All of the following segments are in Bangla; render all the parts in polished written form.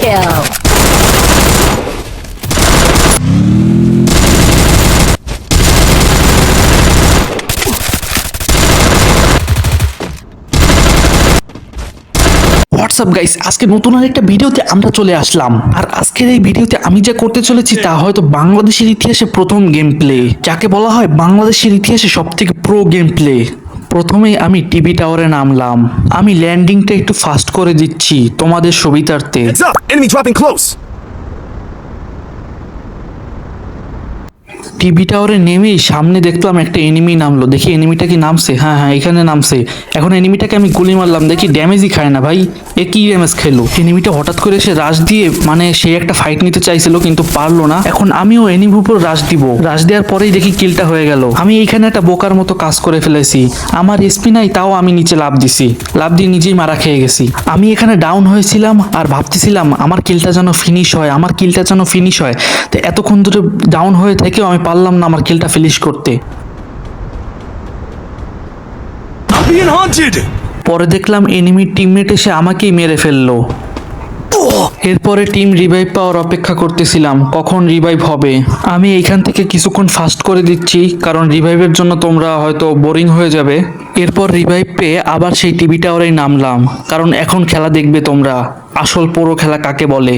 kill. হোয়াটসঅ্যাপ গাইস, আজকে নতুন আরেকটা ভিডিওতে আমরা চলে আসলাম। আর আজকের এই ভিডিওতে আমি যা করতে চলেছি তা হয়তো বাংলাদেশের ইতিহাসে প্রথম গেম প্লে, যাকে বলা হয় বাংলাদেশের ইতিহাসে সবথেকে প্রো গেম প্লে। প্রথমেই আমি টিভি টাওয়ারে নামলাম। আমি ল্যান্ডিংটা একটু ফাস্ট করে দিচ্ছি তোমাদের সুবিধার্থে। Heads up! Enemy dropping close! TV টাওয়ারে নেমেই সামনে দেখলাম একটা এনিমি নামলো। দেখি এনিমিটা কি নামছে। হ্যাঁ, এখানে নামছে। এখন এনিমিটাকে আমি গুলি মারলাম, দেখি ড্যামেজই খায় না ভাই। এ কি ড্যামেজ খেলো? এনিমিটা হঠাৎ করে এসে রাশ দিয়ে, মানে সে একটা ফাইট নিতে চাইছিল কিন্তু পারলো না। এখন আমিও এনিমির উপর রাশ দিব। রাশ দেওয়ার পরেই দেখি কিলটা হয়ে গেল। আমি এইখানে একটা বোকার মতো কাজ করে ফেলেছি। আমার এসপি নাই, তাও আমি নিচে লাফ দিছি। লাফ দিয়ে নিজেই মারা খেয়ে গেছি। আমি এখানে ডাউন হয়েছিলাম আর ভাবতেছিলাম আমার কিলটা যেন ফিনিশ হয়, আমার কিলটা যেন ফিনিশ হয়। তো এতক্ষণ ধরে ডাউন হয়ে থেকেও আমি পারলাম না আমার কিলটা ফিনিশ করতে। I'm being hunted! পরে দেখলাম এনিমির টিমমেট এসে আমাকেই মেরে ফেললো। এরপরে টিম রিভাইভ পাওয়ার অপেক্ষা করতেছিলাম কখন রিভাইভ হবে। আমি এইখান থেকে কিছুক্ষণ ফাস্ট করে দিচ্ছি, কারণ রিভাইভের জন্য তোমরা হয়তো বোরিং হয়ে যাবে। এরপর রিভাইভ পেয়ে আবার সেই টিভি টাওয়ারেই নামলাম, কারণ এখন খেলা দেখবে তোমরা আসল পুরো খেলা কাকে বলে।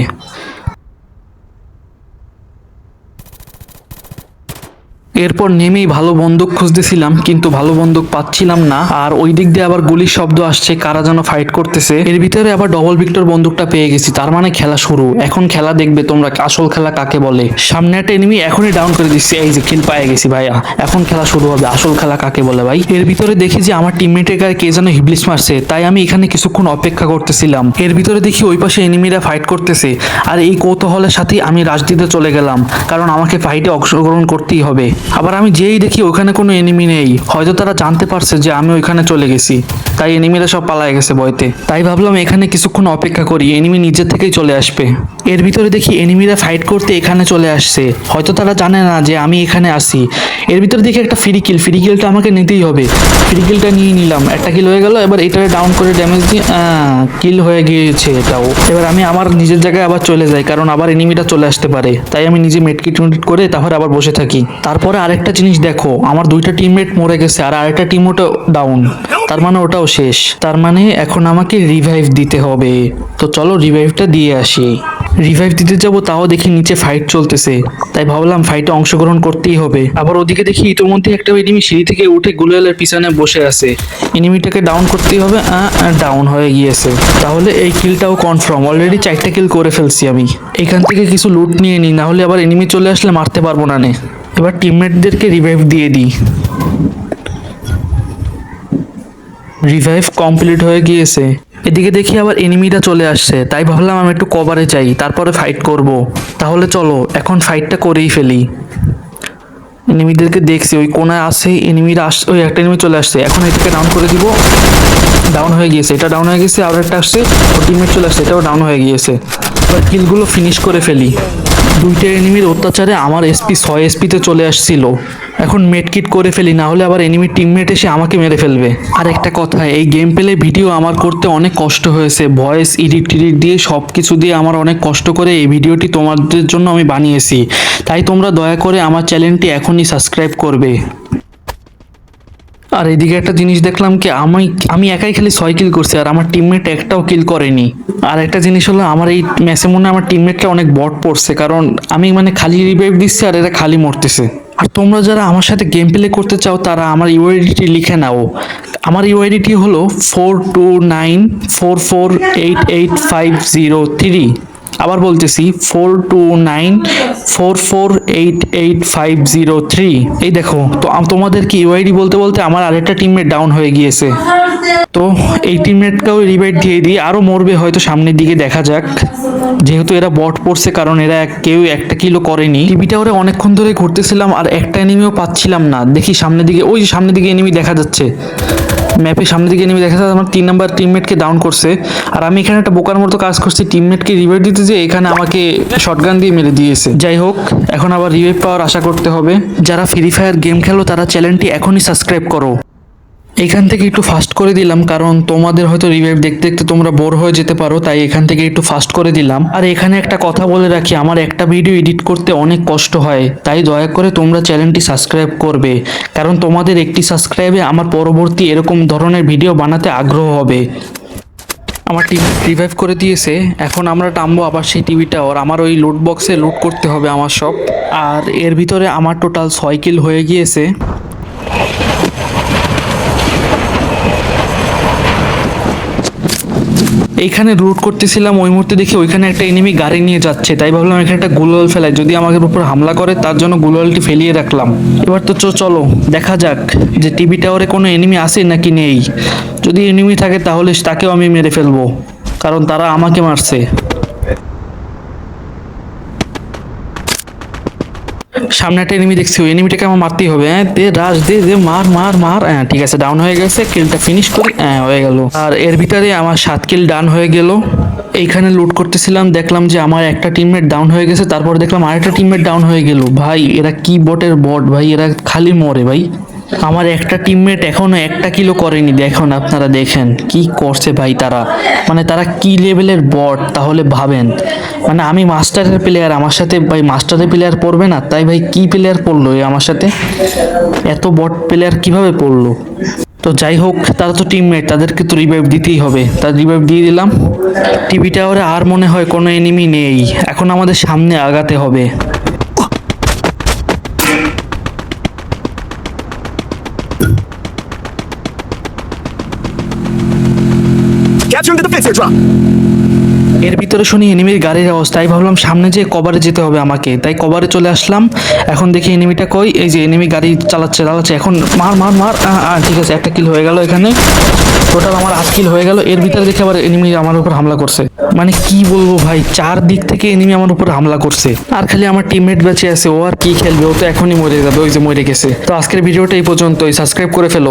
এরপর নেমেই ভালো বন্দুক খুঁজতেছিলাম, কিন্তু ভালো বন্দুক পাচ্ছিলাম না। আর ওই দিক দিয়ে আবার গুলির শব্দ আসছে, কারা যেন ফাইট করতেছে। এর ভিতরে আবার ডবল ভিক্টর বন্দুকটা পেয়ে গেছি, তার মানে খেলা শুরু। এখন খেলা দেখবে তোমরা আসল খেলা কাকে বলে। সামনে একটা এনিমি এখনই ডাউন করে দিচ্ছি, এই যে কিল পেয়ে গেছি ভাইয়া। এখন খেলা শুরু হবে, আসল খেলা কাকে বলে ভাই। এর ভিতরে দেখি যে আমার টিমমেটের গায়ে কে যেন হিবলিস মারছে, তাই আমি এখানে কিছুক্ষণ অপেক্ষা করতেছিলাম। এর ভিতরে দেখি ওই পাশে এনিমিরা ফাইট করতেছে, আর এই কৌতূহলের সাথেই আমি রাশ দিতে চলে গেলাম, কারণ আমাকে ফাইটে অংশগ্রহণ করতেই হবে। আবার আমি যেই দেখি ওখানে কোনো এনিমি নেই, হয়তো তারা জানতে পারছে যে আমি ওইখানে চলে গেছি, তাই এনিমিরা সব পালায় গেছে ভয়তে। তাই ভাবলাম এখানে কিছুক্ষণ অপেক্ষা করি, এনিমি নিজের থেকেই চলে আসবে। এর ভিতরে দেখি এনিমিরা ফাইট করতে এখানে চলে আসছে, হয়তো তারা জানে না যে আমি এখানে আসি। এর ভিতরে দেখি একটা ফ্রি কিলটা আমাকে নিতেই হবে। ফ্রি কিলটা নিয়ে নিলাম, একটা কিল হয়ে গেল। এবার এটারে ডাউন করে ড্যামেজ দিয়ে কিল হয়ে গিয়েছে এটাও। এবার আমি আমার নিজের জায়গায় আবার চলে যাই, কারণ আবার এনিমিটা চলে আসতে পারে। তাই আমি নিজে মেডকিট করে তারপরে আবার বসে থাকি। তারপরে আরেকটা জিনিস দেখো, আমার দুইটা টিমমেট মরে গেছে আর আরেকটা টিমও ডাউন, তার মানে ওটাও শেষ। তার মানে এখন আমাকে রিভাইভ দিতে হবে। তো চলো রিভাইভটা দিয়ে আসি। রিভাইভ দিতে যাব, তাও দেখি নিচে ফাইট চলতেছে, তাই ভাবলাম ফাইটে অংশগ্রহণ করতেই হবে। আবার ওদিকে দেখি ইতোমধ্যে একটা এনিমি সিঁড়ি থেকে উঠে গুলালের পিছনে বসে আছে। এনিমিটাকে ডাউন করতেই হবে। ডাউন হয়ে গিয়েছে, তাহলে এই কিলটাও কনফার্ম। অলরেডি 4টা কিল করে ফেলছি আমি। এখান থেকে কিছু লুট নিয়ে নিই, না হলে আবার এনিমি চলে আসলে মারতে পারবো না। এবার টিমমেটদেরকে রিভাইভ দিয়ে দিই। রিভাইভ কমপ্লিট হয়ে গিয়েছে। এদিকে দেখি আবার এনিমিটা চলে আসছে, তাই ভাবলাম আমি একটু কভারে যাই, তারপরে ফাইট করব। তাহলে চলো এখন ফাইটটা করেই ফেলি। এনিমিদেরকে দেখছি ওই কোনায় আছে, এনিমিরা আসছে। ওই একটা এনিমি চলে আসছে, এখন এটাকে ডাউন করে দিব। ডাউন হয়ে গিয়েছে, এটা ডাউন হয়ে গেছে। আর একটা আসছে, ওর টিমমেট চলে আসছে, এটাও ডাউন হয়ে গিয়েছে। এবার কিলগুলো ফিনিশ করে ফেলি। দুইটা এনিমির অত্যাচারে আমার এসপি 6 এসপিতে চলে আসছিল। এখন মেডকিট করে ফেলি, না হলে আবার এনিমির টিমমেট এসে আমাকে মেরে ফেলবে। আর একটা কথা, এই গেম প্লে ভিডিও আমার করতে অনেক কষ্ট হয়েছে। ভয়েস এডিট দিয়ে সব কিছু দিয়ে আমার অনেক কষ্ট করে এই ভিডিওটি তোমাদের জন্য আমি বানিয়েছি। তাই তোমরা দয়া করে আমার চ্যানেলটি এখনই সাবস্ক্রাইব করবে। আর এদিকে একটা জিনিস দেখলাম কি, আমি একাই খালি 6 কিল করছি আর আমার টিমমেট একটাও কিল করেনি। আর একটা জিনিস হলো, আমার এই ম্যাচে মনে হয় আমার টিমমেটটা অনেক বট পড়ছে, কারণ আমি মানে খালি রিভাইভ দিচ্ছি আর এরা খালি মরতেছে। আর তোমরা যারা আমার সাথে গেম প্লে করতে চাও তারা আমার ইউআইডিটি লিখে নাও। আমার ইউআইডিটি হলো 4294488503। আবার বলতেছি 4294488503। এই দেখো, তো তোমাদের কি ইউআইডি বলতে বলতে আমার আরেকটা টিমমেট ডাউন হয়ে গিয়েছে। তো এই টিমমেটকেও রিভাইভ দিয়ে দিই, আরো মরবে হয়তো সামনের দিকে, দেখা যাক। যেহেতু এরা বট পড়ছে, কারণ এরা কেউ একটা কিলো করেনি। টিভিটা ওরা অনেকক্ষণ ধরে ঘুরতেছিলাম আর একটা এনিমিও পাচ্ছিলাম না। দেখি সামনের দিকে, ওই সামনের দিকে এনিমি দেখা যাচ্ছে, ম্যাপে সামনের দিকে এনিমি দেখা যাচ্ছে। আমার 3 নাম্বার টিমমেটকে ডাউন করছে, আর আমি এখানে একটা বোকার মতো কাজ করছি, টিমমেটকে রিভাইভ দিতে যে এখানে আমাকে শটগান দিয়ে মেরে দিয়েছে। যাই হোক, এখন আবার রিভাইভ পাওয়ার আশা করতে হবে। যারা ফ্রি ফায়ার গেম খেলো তারা চ্যানেলটি এখনই সাবস্ক্রাইব করো। এখান থেকে একটু ফাস্ট করে দিলাম, কারণ তোমাদের হয়তো রিভাইভ দেখতে দেখতে তোমরা বোর হয়ে যেতে পারো, তাই এখান থেকে একটু ফাস্ট করে দিলাম। আর এখানে একটা কথা বলে রাখি, আমার একটা ভিডিও এডিট করতে অনেক কষ্ট হয়, তাই দয়া করে তোমরা চ্যানেলটি সাবস্ক্রাইব করবে, কারণ তোমাদের একটি সাবস্ক্রাইবে আমার পরবর্তী এরকম ধরনের ভিডিও বানাতে আগ্রহ হবে। আমার টিভি রিভাইভ করে দিয়েছে, এখন আমরা টানবো আবার সেই টিভিটা, ওর আমার ওই লুট বক্সে লুট করতে হবে আমার সব। আর এর ভিতরে আমার টোটাল 6 কিল হয়ে গিয়েছে। এইখানে লুট করতেছিলাম, ওই মুহূর্তে দেখি ওইখানে একটা এনিমি গাড়ি নিয়ে যাচ্ছে, তাই ভাবলাম এখানে একটা গুলাল ফেলাই, যদি আমাদের উপর হামলা করে তার জন্য গুলালটি ফেলিয়ে রাখলাম। এবার তো চলো দেখা যাক যে টিভি টাওয়ারে কোনো এনিমি আছে নাকি নেই। যদি এনিমি থাকে তাহলে তাকেও আমি মেরে ফেলবো, কারণ তারা আমাকে মারছে। সামনে একটা এনিমি দেখছি, ওই এনিমিটাকে আমার মারতেই হবে। হ্যাঁ দে রাশ দে দে, মার মার মার। হ্যাঁ ঠিক আছে, ডাউন হয়ে গেছে, কিলটা ফিনিশ করি। হ্যাঁ হয়ে গেল। আর এর ভিতরে আমার 7 কিল ডান হয়ে গেল। এইখানে লুট করতেছিলাম, দেখলাম যে আমার একটা টিমমেট ডাউন হয়ে গেছে, তারপর দেখলাম আরেকটা টিমমেট ডাউন হয়ে গেল। ভাই এরা কি বটের বট ভাই, এরা খালি মরে ভাই। আমার একটা টিমমেট এখনো একটা কিলো করেনি, দেখুন আপনারা দেখেন কি করছে ভাই তারা, মানে তারা কি লেভেলের বট তাহলে ভাবেন। মানে আমি মাস্টারের প্লেয়ার, আমার সাথে ভাই মাস্টারের প্লেয়ার পড়বে না, তাই ভাই কি প্লেয়ার পড়লো আমার সাথে, এত বট প্লেয়ার কিভাবে পড়লো। তো যাই হোক, তারা তো টিমমেট, তাদেরকে তো রিভাইভ দিতেই হবে, তার রিভাইভ দিয়ে দিলাম। টিভি টাওয়ারে আর মনে হয় কোনো এনিমি নেই, এখন আমাদের সামনে আগাতে হবে। Capturing the defense airdrop. এর ভিতরে শুনি এনিমির গাড়ির আওয়াজ, তাই ভাবলাম সামনে যেয়ে কভারে যেতে হবে আমাকে, তাই কভারে চলে আসলাম। এখন দেখি এনিমিটা কই, এই যে এনিমি গাড়ি চালাচ্ছে, এখন মার মার মার। ঠিক আছে, একটা কিল হয়ে গেল। এখানে টোটাল আমার 8 কিল হয়ে গেল। এর ভিতরে দেখে আবার এনিমি আমার উপর হামলা করছে, মানে কি বলবো ভাই, 4 দিক থেকে এনিমি আমার উপর হামলা করছে। আর খালি আমার টিমমেট বেঁচে আছে, ও আর কি খেলবে, ও তো এখনই মরে যাবে, ওই যে মরে গেছে। তো আজকের ভিডিওটা এই পর্যন্তই, সাবস্ক্রাইব করে ফেলো।